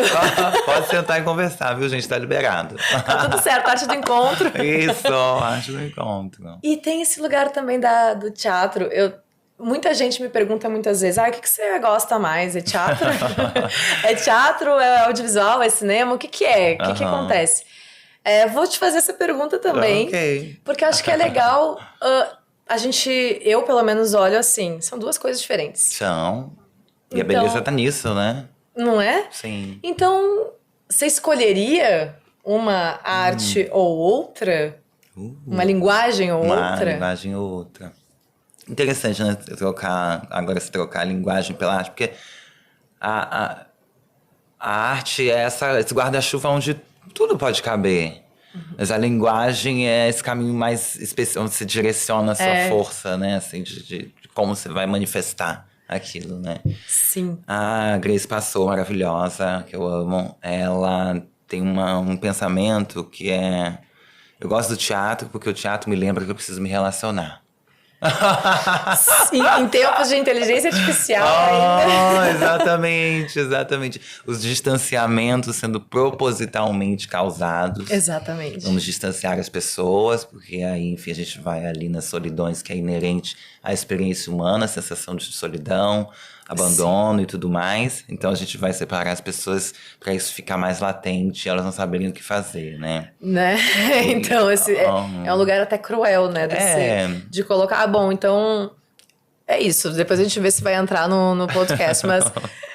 Pode sentar e conversar, viu, gente? Tá liberado. Tá tudo certo, arte do encontro. Isso, arte do encontro. E tem esse lugar também do teatro. Muita gente me pergunta muitas vezes, o que você gosta mais? É teatro? É teatro? É audiovisual? É cinema? O que é? O que acontece? Vou te fazer essa pergunta também, porque eu acho que é legal, eu pelo menos olho assim, são duas coisas diferentes. São, e a beleza tá nisso, né? Não é? Sim. Então, você escolheria uma arte ou outra? Uma linguagem ou outra? Uma linguagem ou outra. Interessante, né? Trocar a linguagem pela arte, porque a arte é esse guarda-chuva onde tudo pode caber. Mas a linguagem é esse caminho mais especial, onde você direciona a sua força, né? Assim, de como você vai manifestar. aquilo, né? Sim. A Grace Passou, maravilhosa, que eu amo. Ela tem um pensamento que é... Eu gosto do teatro porque o teatro me lembra que eu preciso me relacionar. Sim, em tempos de inteligência artificial ainda. Exatamente, exatamente. Os distanciamentos sendo propositalmente causados. Exatamente. Vamos distanciar as pessoas, porque aí, enfim, a gente vai ali nas solidões que é inerente à experiência humana, a sensação de solidão, abandono e tudo mais. Então a gente vai separar as pessoas para isso ficar mais latente e elas não saberem o que fazer, né? Né? Então, é um lugar até cruel, né? De colocar, bom, então é isso. Depois a gente vê se vai entrar no podcast, mas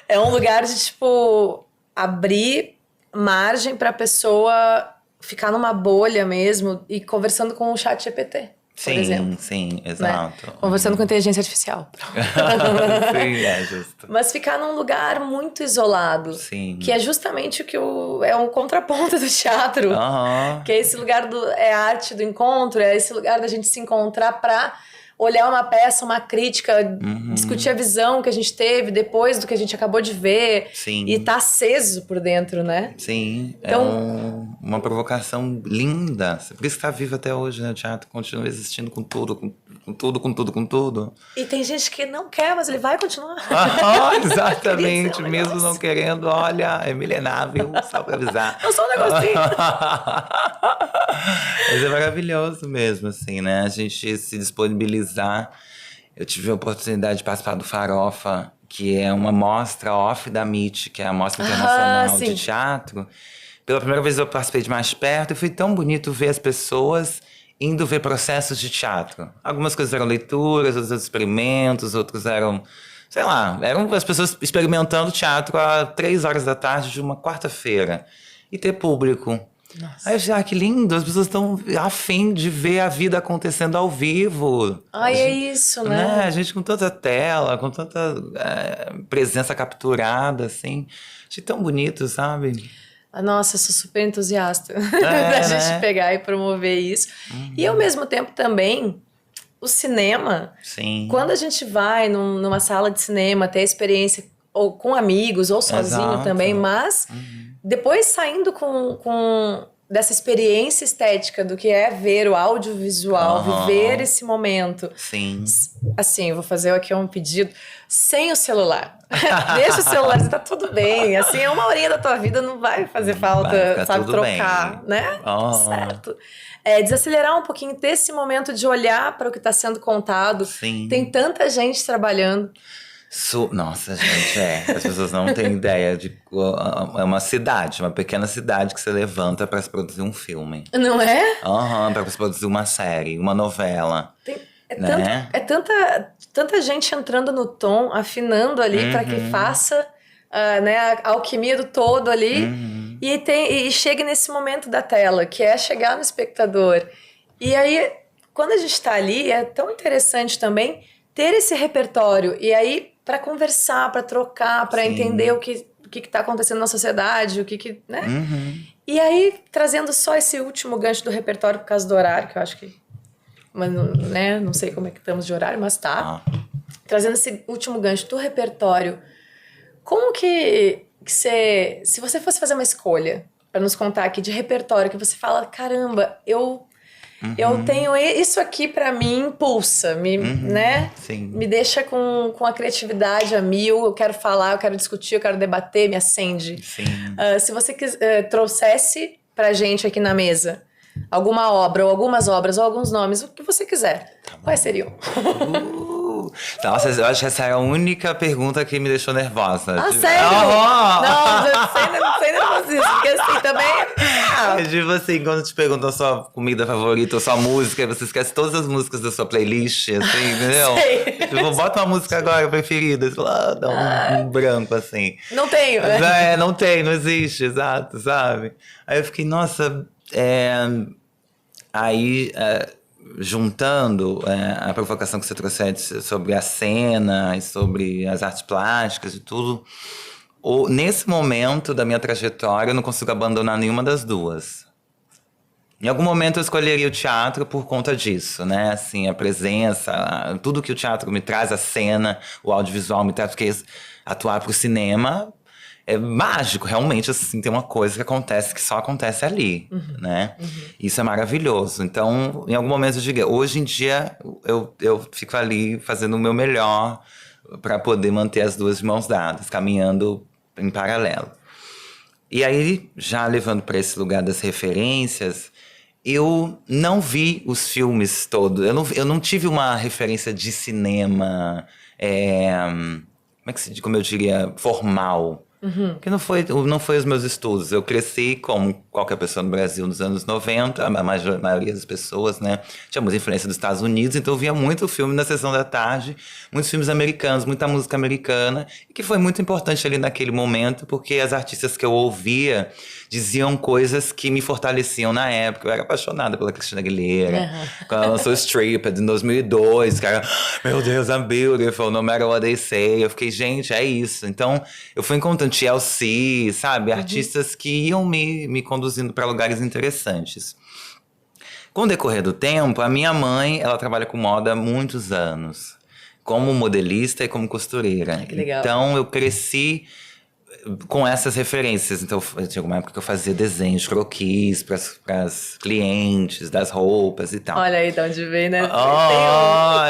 é um lugar de, tipo, abrir margem pra pessoa ficar numa bolha mesmo e conversando com o chat GPT. Por exemplo, sim, exato. Né? Conversando com inteligência artificial. Sim, é justo. Mas ficar num lugar muito isolado. Sim. Que é justamente o que é um contraponto do teatro. Que é esse lugar é a arte do encontro, é esse lugar da gente se encontrar pra olhar uma peça, uma crítica, discutir a visão que a gente teve depois do que a gente acabou de ver. Sim. E tá aceso por dentro, né? Sim, então, uma provocação linda. Por isso que tá vivo até hoje, né? O teatro continua existindo com tudo, com tudo. E tem gente que não quer, mas ele vai continuar. Exatamente, mesmo não querendo, olha, é milenar, viu? Só pra avisar. Eu sou um negocinho. Mas é maravilhoso mesmo, assim, né? A gente se disponibilizar. Eu tive a oportunidade de participar do Farofa, que é uma mostra off da MIT, que é a Mostra Internacional de Teatro. Pela primeira vez eu participei de mais perto e foi tão bonito ver as pessoas indo ver processos de teatro. Algumas coisas eram leituras, outros experimentos, outros eram... Sei lá, eram as pessoas experimentando teatro às 3 horas da tarde de uma quarta-feira. E ter público. Nossa. Aí eu achei, que lindo, as pessoas estão afim de ver a vida acontecendo ao vivo. É isso, né? A gente com tanta tela, com tanta presença capturada, assim. Achei tão bonito, sabe? Nossa, eu sou super entusiasta da gente pegar e promover isso. E ao mesmo tempo também, o cinema. Sim. Quando a gente vai numa sala de cinema, ter a experiência ou com amigos, ou sozinho também, mas depois saindo com dessa experiência estética do que é ver o audiovisual, viver esse momento. Sim. Assim, eu vou fazer aqui um pedido. Sem o celular. Deixa o celular, tá tudo bem. Assim, 1 horinha da tua vida não vai fazer falta, sabe, trocar, bem. né? Certo. Desacelerar um pouquinho, ter esse momento de olhar para o que está sendo contado. Sim. Tem tanta gente trabalhando. Nossa, gente, as pessoas não têm ideia de... É uma cidade, uma pequena cidade que você levanta para se produzir um filme. Não é? Para se produzir uma série, uma novela. Tanta gente entrando no tom, afinando ali para que faça a alquimia do todo ali. E chegue nesse momento da tela, que é chegar no espectador. E aí, quando a gente está ali, é tão interessante também ter esse repertório. E aí, para conversar, para trocar, para entender o que está acontecendo na sociedade, né? E aí, trazendo só esse último gancho do repertório por causa do horário, que eu acho que... Mas, né, não sei como é que estamos de horário, mas tá. Trazendo esse último gancho do repertório, como que você... Se você fosse fazer uma escolha para nos contar aqui de repertório, que você fala, caramba, eu tenho isso aqui para mim, pulsa, né? Sim. Me deixa com a criatividade a mil, eu quero falar, eu quero discutir, eu quero debater, me acende. Sim. Se você trouxesse pra gente aqui na mesa alguma obra, ou algumas obras, ou alguns nomes, o que você quiser, quais seriam? Nossa, eu acho que essa é a única pergunta que me deixou nervosa. Sério? Não, sem nervosismo, porque assim, também... É tipo assim, quando te perguntam a sua comida favorita ou sua música, você esquece todas as músicas da sua playlist, assim, entendeu? Sei. Tipo, bota uma música agora preferida, sei lá, dá um branco, assim. Não tenho, né? Não tem, não existe, exato, sabe? Aí eu fiquei, nossa... juntando a provocação que você trouxe sobre a cena e sobre as artes plásticas e tudo, nesse momento da minha trajetória eu não consigo abandonar nenhuma das duas. Em algum momento eu escolheria o teatro por conta disso, né? Assim, a presença, tudo que o teatro me traz, a cena, o audiovisual me traz, porque atuar pro cinema é mágico, realmente, assim, tem uma coisa que acontece que só acontece ali, né? Isso é maravilhoso. Então, em algum momento eu diria, hoje em dia eu fico ali fazendo o meu melhor para poder manter as duas de mãos dadas, caminhando em paralelo. E aí, já levando para esse lugar das referências, eu não vi os filmes todos. Eu não tive uma referência de cinema, como eu diria, formal. Porque não foi os meus estudos. Eu cresci como qualquer pessoa no Brasil nos anos 90, a maioria das pessoas, né? Tinha muita influência dos Estados Unidos, então eu via muito filme na sessão da tarde, muitos filmes americanos, muita música americana, e que foi muito importante ali naquele momento, porque as artistas que eu ouvia diziam coisas que me fortaleciam na época. Eu era apaixonada pela Christina Aguilera. Quando ela lançou Stripped em 2002, cara, meu Deus, I'm beautiful, no matter what they say. Eu fiquei, gente, é isso. Então, eu fui encontrando TLC, sabe? Artistas que iam me conduzindo para lugares interessantes. Com o decorrer do tempo, a minha mãe, ela trabalha com moda há muitos anos. Como modelista e como costureira. Que legal. Então, eu cresci com essas referências. Então, tinha uma época que eu fazia desenhos, croquis para as clientes, das roupas e tal. Olha aí de onde vem, né?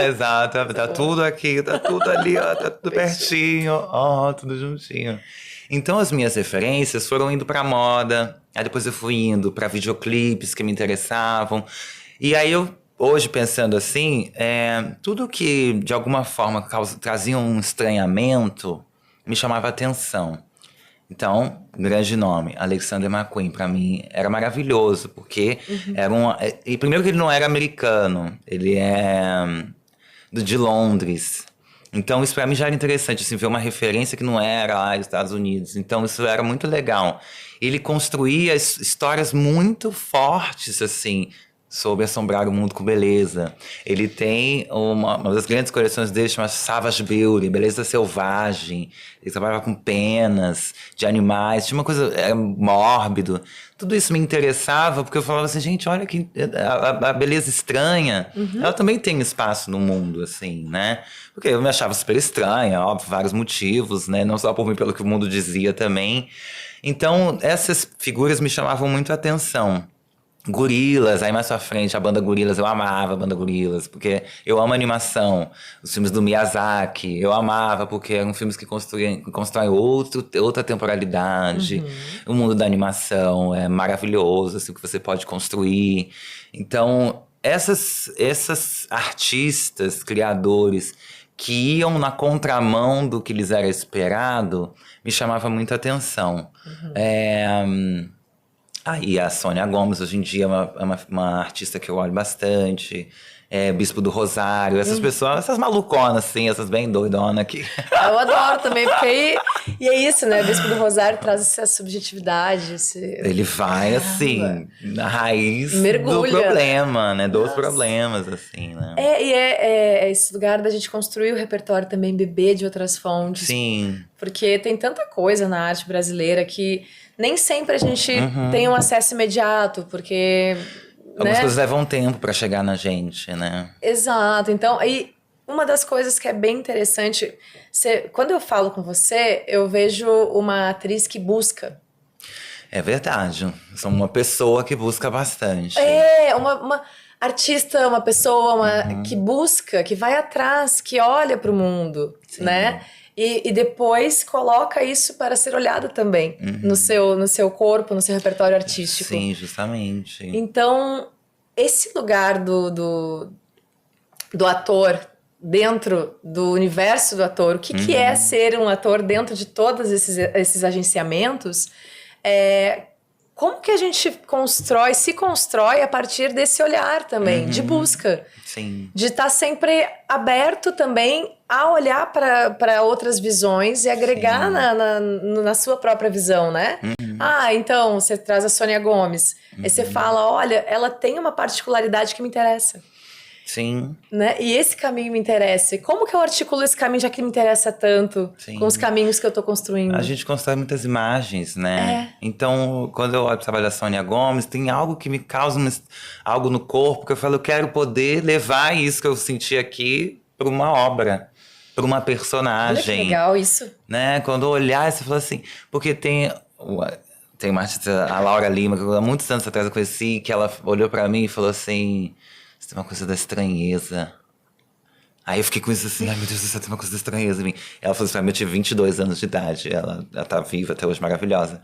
Exato. Tá tudo aqui, tá tudo ali, ó, tá tudo pertinho, ó, tudo juntinho. Então, as minhas referências foram indo pra moda, aí depois eu fui indo pra videoclipes que me interessavam. E aí, hoje, pensando assim, tudo que, de alguma forma, trazia um estranhamento, me chamava atenção. Então, grande nome, Alexander McQueen, pra mim era maravilhoso, porque era e primeiro que ele não era americano, ele é de Londres. Então, isso pra mim já era interessante, assim, ver uma referência que não era lá dos Estados Unidos. Então, isso era muito legal. Ele construía histórias muito fortes, assim, sobre assombrar o mundo com beleza. Ele tem uma das grandes coleções dele, chamada Savage Beauty, beleza selvagem. Ele trabalhava com penas de animais, tinha uma coisa, era mórbido. Tudo isso me interessava, porque eu falava assim, gente, olha que a beleza estranha, ela também tem espaço no mundo, assim, né? Porque eu me achava super estranha, óbvio, vários motivos, né? Não só por mim, pelo que o mundo dizia também. Então, essas figuras me chamavam muito a atenção. Gorilas, aí mais pra frente, a banda Gorilas, eu amava a banda Gorilas, porque eu amo animação. Os filmes do Miyazaki, eu amava, porque eram filmes que constroem outra temporalidade. O mundo da animação é maravilhoso, assim, o que você pode construir. Então, essas artistas, criadores, que iam na contramão do que lhes era esperado, me chamava muita atenção. E a Sônia Gomes, hoje em dia, é uma artista que eu olho bastante. Bispo do Rosário, essas pessoas, essas maluconas, assim, essas bem doidonas aqui. Eu adoro também, porque aí... E é isso, né? Bispo do Rosário traz essa subjetividade. Ele vai, assim, na raiz mergulha, do problema, né? Dos problemas, assim, né? É esse lugar da gente construir o repertório também, beber de outras fontes. Sim. Porque tem tanta coisa na arte brasileira que nem sempre a gente tem um acesso imediato, porque... Algumas coisas levam tempo pra chegar na gente, né? Exato. Então, aí, uma das coisas que é bem interessante... quando eu falo com você, eu vejo uma atriz que busca. É verdade. Sou uma pessoa que busca bastante. Uma artista, uma pessoa que busca, que vai atrás, que olha pro mundo, né? E depois coloca isso para ser olhado também no seu corpo, no seu repertório artístico. Sim, justamente. Então, esse lugar do ator dentro do universo do ator, o que é ser um ator dentro de todos esses agenciamentos, como que a gente se constrói a partir desse olhar também, de busca. Sim. De estar sempre aberto também a olhar para outras visões e agregar na sua própria visão, né? Então, você traz a Sônia Gomes. Aí você fala, olha, ela tem uma particularidade que me interessa. Sim. Né? E esse caminho me interessa. E como que eu articulo esse caminho, já que me interessa tanto, Sim. com os caminhos que eu tô construindo? A gente constrói muitas imagens, né? É. Então, quando eu olho o trabalho da Sônia Gomes, tem algo que me causa algo no corpo, que eu falo, eu quero poder levar isso que eu senti aqui para uma obra, para uma personagem. Olha que legal isso. Né? Quando eu olhar, você fala assim... Porque tem uma artista, a Laura Lima, que há muitos anos atrás eu conheci, que ela olhou para mim e falou assim... Você tem uma coisa da estranheza. Aí eu fiquei com isso assim, ai meu Deus do céu, tem uma coisa da estranheza em mim. Ela falou assim pra mim, eu tinha 22 anos de idade, ela tá viva até hoje, maravilhosa.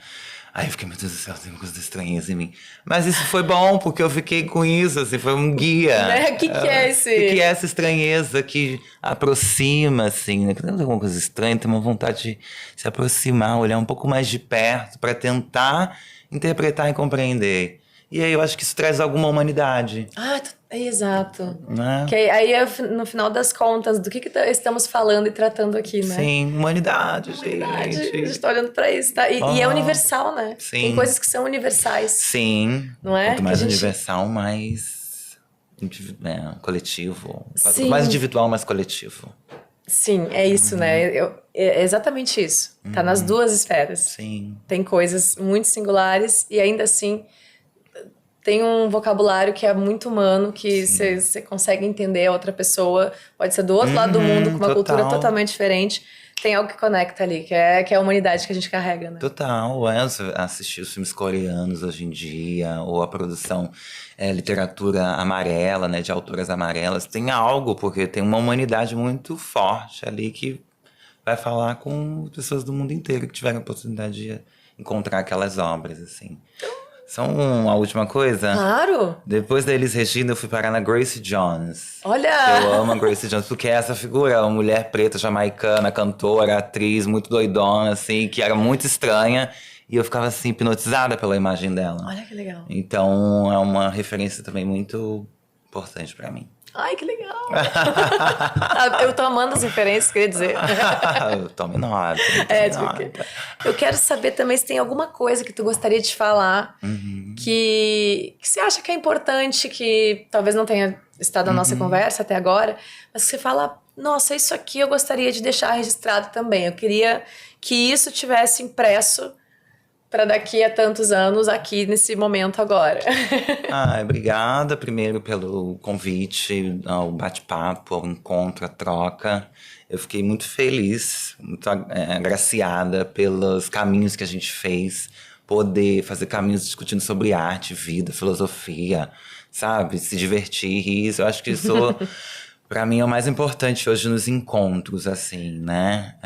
Aí eu fiquei, meu Deus do céu, tem uma coisa da estranheza em mim. Mas isso foi bom, porque eu fiquei com isso, assim, foi um guia. Né? O que é esse? O que é essa estranheza que aproxima, assim, né? Quando tem alguma coisa estranha, tem uma vontade de se aproximar, olhar um pouco mais de perto, pra tentar interpretar e compreender. E aí eu acho que isso traz alguma humanidade. Exato. Né? Que aí, no final das contas, do que estamos falando e tratando aqui, né? Sim, humanidade, Humanidade. gente. A gente tá olhando pra isso, tá? E é universal, né? Sim. Tem coisas que são universais. Sim. Não é? Quanto mais Que a gente- universal, mais coletivo. Sim. Quanto mais individual, mais coletivo. Sim, é isso, né? É exatamente isso. Tá nas duas esferas. Sim. Tem coisas muito singulares e ainda assim tem um vocabulário que é muito humano, que você consegue entender a outra pessoa. Pode ser do outro lado do mundo, com uma cultura totalmente diferente. Tem algo que conecta ali, que é a humanidade que a gente carrega, né? Total. Você assistir os filmes coreanos hoje em dia, ou a produção literatura amarela, né, de autoras amarelas, tem algo, porque tem uma humanidade muito forte ali que vai falar com pessoas do mundo inteiro que tiveram a oportunidade de encontrar aquelas obras, assim. Só uma última coisa. Claro! Depois da Elis Regina, eu fui parar na Grace Jones. Olha! Eu amo a Grace Jones, porque é essa figura, uma mulher preta, jamaicana, cantora, atriz, muito doidona, assim, que era muito estranha. E eu ficava, assim, hipnotizada pela imagem dela. Olha que legal. Então, é uma referência também muito importante pra mim. Ai, que legal! Eu tô amando as referências, queria dizer. Tome nota. Eu quero saber também se tem alguma coisa que tu gostaria de falar que você acha que é importante, que talvez não tenha estado na nossa conversa até agora, mas que você fala, nossa, isso aqui eu gostaria de deixar registrado também. Eu queria que isso tivesse impresso para daqui a tantos anos aqui nesse momento agora. Obrigada primeiro pelo convite, ao bate-papo, ao encontro, à troca. Eu fiquei muito feliz, muito agraciada pelos caminhos que a gente fez. Poder fazer caminhos discutindo sobre arte, vida, filosofia, sabe? Se divertir, rir. Eu acho que isso, pra mim, é o mais importante hoje nos encontros, assim, né?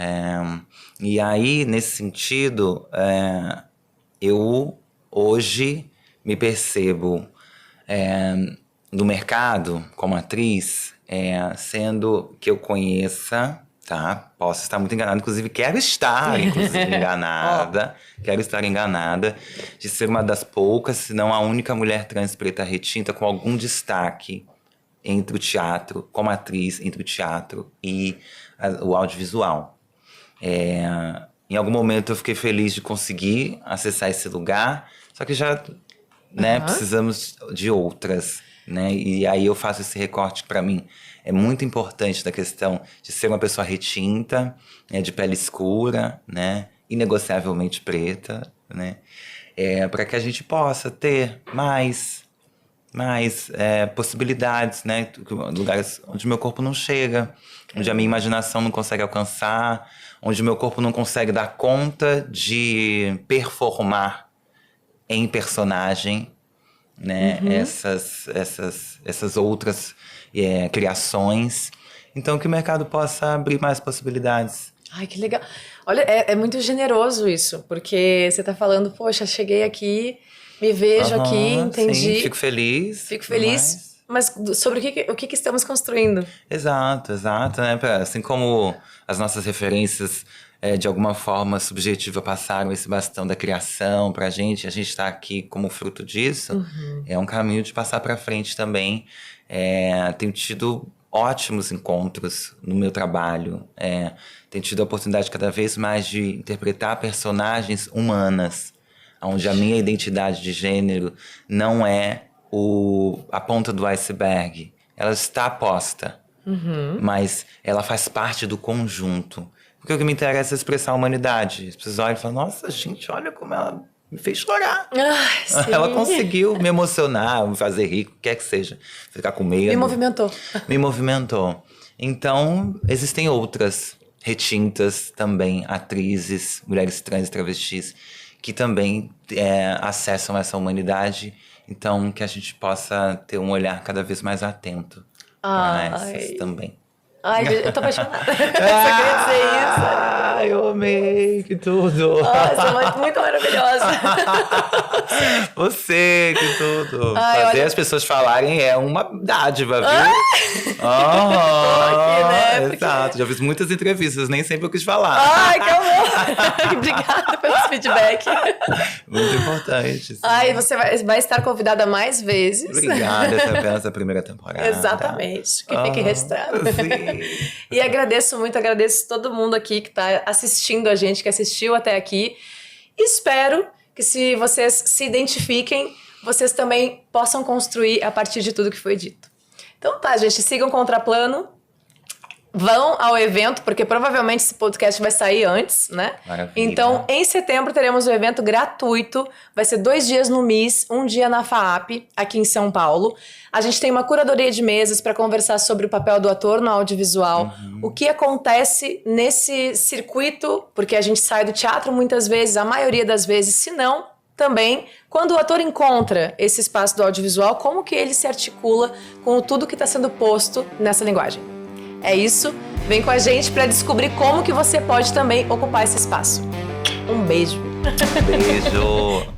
E aí, nesse sentido, eu hoje me percebo no mercado como atriz, sendo que eu conheça, tá? Posso estar muito enganada, inclusive quero estar enganada. Quero estar enganada de ser uma das poucas, se não a única mulher trans preta retinta com algum destaque entre o teatro, como atriz, entre o teatro e o audiovisual. Em algum momento eu fiquei feliz de conseguir acessar esse lugar, só que já precisamos de outras, né? E aí eu faço esse recorte que para mim é muito importante da questão de ser uma pessoa retinta, de pele escura, né? Inegociavelmente preta, né? Para que a gente possa ter mais possibilidades, né? Lugares onde meu corpo não chega, onde a minha imaginação não consegue alcançar, onde o meu corpo não consegue dar conta de performar em personagem, né? Essas outras criações. Então, que o mercado possa abrir mais possibilidades. Ai, que legal. Olha, é muito generoso isso, porque você tá falando, poxa, cheguei aqui, me vejo aqui, entendi. Sim, fico feliz. Fico feliz, mas sobre o que estamos construindo. Exato, né? Assim como as nossas referências, de alguma forma subjetiva, passaram esse bastão da criação pra gente, a gente tá aqui como fruto disso, é um caminho de passar pra frente também. Tenho tido ótimos encontros no meu trabalho, tenho tido a oportunidade cada vez mais de interpretar personagens humanas, onde a minha identidade de gênero não é a ponta do iceberg, ela está posta, mas ela faz parte do conjunto. Porque o que me interessa é expressar a humanidade. As pessoas olham e falam, nossa, gente, olha como ela me fez chorar. Ai, sim. Ela conseguiu me emocionar, me fazer rir, o que quer que seja. Ficar com medo. Me movimentou. Me movimentou. Então, existem outras retintas também, atrizes, mulheres trans e travestis, que também acessam essa humanidade. Então, que a gente possa ter um olhar cada vez mais atento para essas também. Ai, eu tô apaixonada. Só queria dizer isso. Ai, eu amei, que tudo. Você é muito maravilhosa. Você, que tudo. Ai, Fazer olha... as pessoas falarem é uma dádiva, viu? Tô aqui, né? Porque... Exato, já fiz muitas entrevistas, nem sempre eu quis falar. Ai, que amor. Obrigada pelo feedback. Muito importante. Sim. Ai, você vai estar convidada mais vezes. Obrigada, essa é apenas a primeira temporada. Exatamente, que fique registrado. Sim. E agradeço todo mundo aqui que está assistindo a gente, que assistiu até aqui. Espero que, se vocês se identifiquem, vocês também possam construir a partir de tudo que foi dito. Então tá, gente, sigam o Contraplano. Vão ao evento, porque provavelmente esse podcast vai sair antes, né? Maravilha. Então, em setembro, teremos um evento gratuito. Vai ser 2 dias no MIS, 1 dia na FAAP, aqui em São Paulo. A gente tem uma curadoria de mesas para conversar sobre o papel do ator no audiovisual. O que acontece nesse circuito, porque a gente sai do teatro muitas vezes, a maioria das vezes, se não, também, quando o ator encontra esse espaço do audiovisual, como que ele se articula com tudo que está sendo posto nessa linguagem. É isso, vem com a gente para descobrir como que você pode também ocupar esse espaço. Um beijo. Beijo.